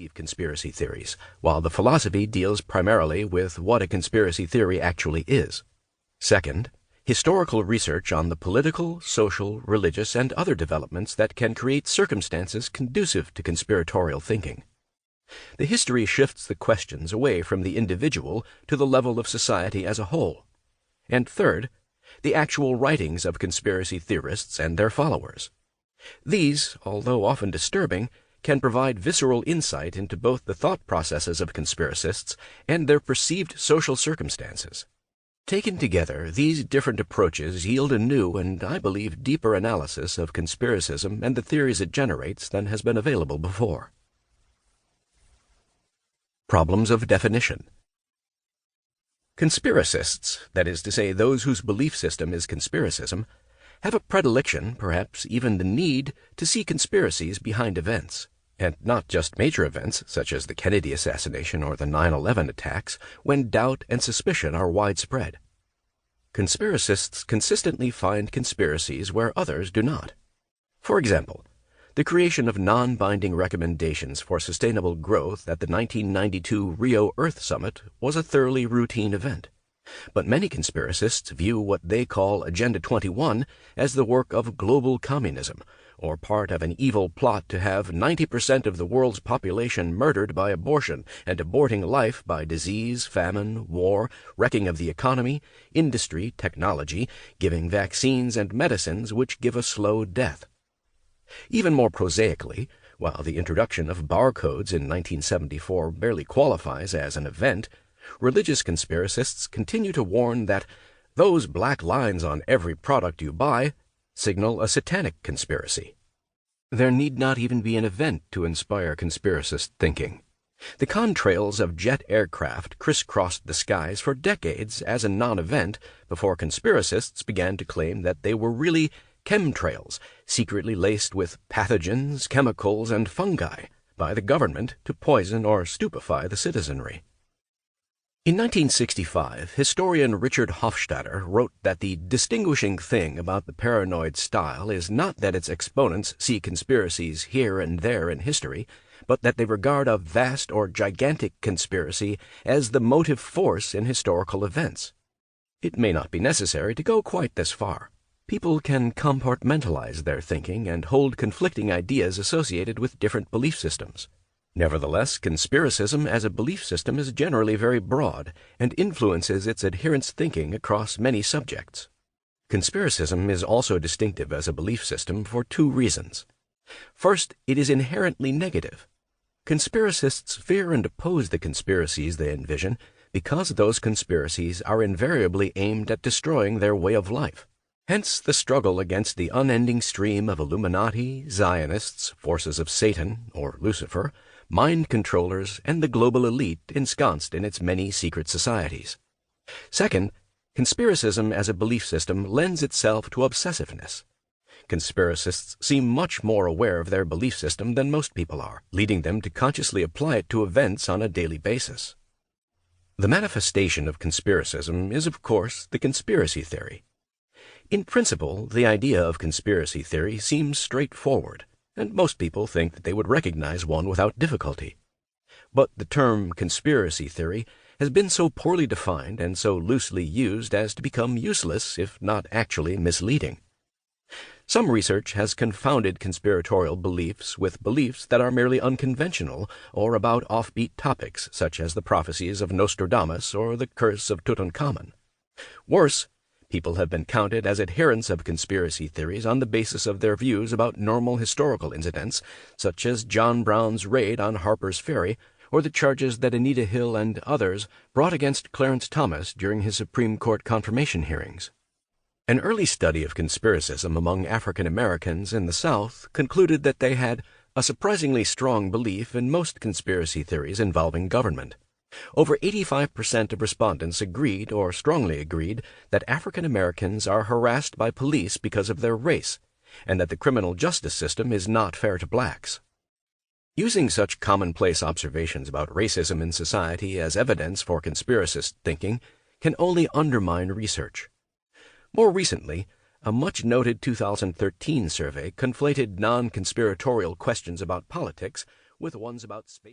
believe conspiracy theories, while the philosophy deals primarily with what a conspiracy theory actually is. Second, historical research on the political, social, religious, and other developments that can create circumstances conducive to conspiratorial thinking. The history shifts the questions away from the individual to the level of society as a whole. And third, the actual writings of conspiracy theorists and their followers. These, although often disturbing, can provide visceral insight into both the thought processes of conspiracists and their perceived social circumstances. Taken together, these different approaches yield a new and, I believe, deeper analysis of conspiracism and the theories it generates than has been available before. Problems of definition. Conspiracists, that is to say those whose belief system is conspiracism, have a predilection, perhaps even the need, to see conspiracies behind events, and not just major events such as the Kennedy assassination or the 9/11 attacks, when doubt and suspicion are widespread. Conspiracists consistently find conspiracies where others do not. For example, the creation of non-binding recommendations for sustainable growth at the 1992 Rio Earth Summit was a thoroughly routine event. But many conspiracists view what they call Agenda 21 as the work of global communism, or part of an evil plot to have 90% of the world's population murdered by abortion and aborting life by disease, famine, war, wrecking of the economy, industry, technology, giving vaccines and medicines which give a slow death. Even more prosaically, while the introduction of barcodes in 1974 barely qualifies as an event, religious conspiracists continue to warn that those black lines on every product you buy signal a satanic conspiracy. There need not even be an event to inspire conspiracist thinking. The contrails of jet aircraft crisscrossed the skies for decades as a non-event before conspiracists began to claim that they were really chemtrails, secretly laced with pathogens, chemicals, and fungi by the government to poison or stupefy the citizenry. In 1965, historian Richard Hofstadter wrote that the distinguishing thing about the paranoid style is not that its exponents see conspiracies here and there in history, but that they regard a vast or gigantic conspiracy as the motive force in historical events. It may not be necessary to go quite this far. People can compartmentalize their thinking and hold conflicting ideas associated with different belief systems. Nevertheless, conspiracism as a belief system is generally very broad and influences its adherents' thinking across many subjects. Conspiracism is also distinctive as a belief system for two reasons. First, it is inherently negative. Conspiracists fear and oppose the conspiracies they envision because those conspiracies are invariably aimed at destroying their way of life. Hence the struggle against the unending stream of Illuminati, Zionists, forces of Satan, or Lucifer, mind controllers, and the global elite ensconced in its many secret societies. Second, conspiracism as a belief system lends itself to obsessiveness. Conspiracists seem much more aware of their belief system than most people are, leading them to consciously apply it to events on a daily basis. The manifestation of conspiracism is, of course, the conspiracy theory. In principle, the idea of conspiracy theory seems straightforward, and most people think that they would recognize one without difficulty. But the term conspiracy theory has been so poorly defined and so loosely used as to become useless, if not actually misleading. Some research has confounded conspiratorial beliefs with beliefs that are merely unconventional or about offbeat topics, such as the prophecies of Nostradamus or the curse of Tutankhamun. Worse, people have been counted as adherents of conspiracy theories on the basis of their views about normal historical incidents, such as John Brown's raid on Harper's Ferry, or the charges that Anita Hill and others brought against Clarence Thomas during his Supreme Court confirmation hearings. An early study of conspiracism among African Americans in the South concluded that they had a surprisingly strong belief in most conspiracy theories involving government. Over 85% of respondents agreed or strongly agreed that African Americans are harassed by police because of their race, and that the criminal justice system is not fair to blacks. Using such commonplace observations about racism in society as evidence for conspiracist thinking can only undermine research. More recently, a much-noted 2013 survey conflated non-conspiratorial questions about politics with ones about space.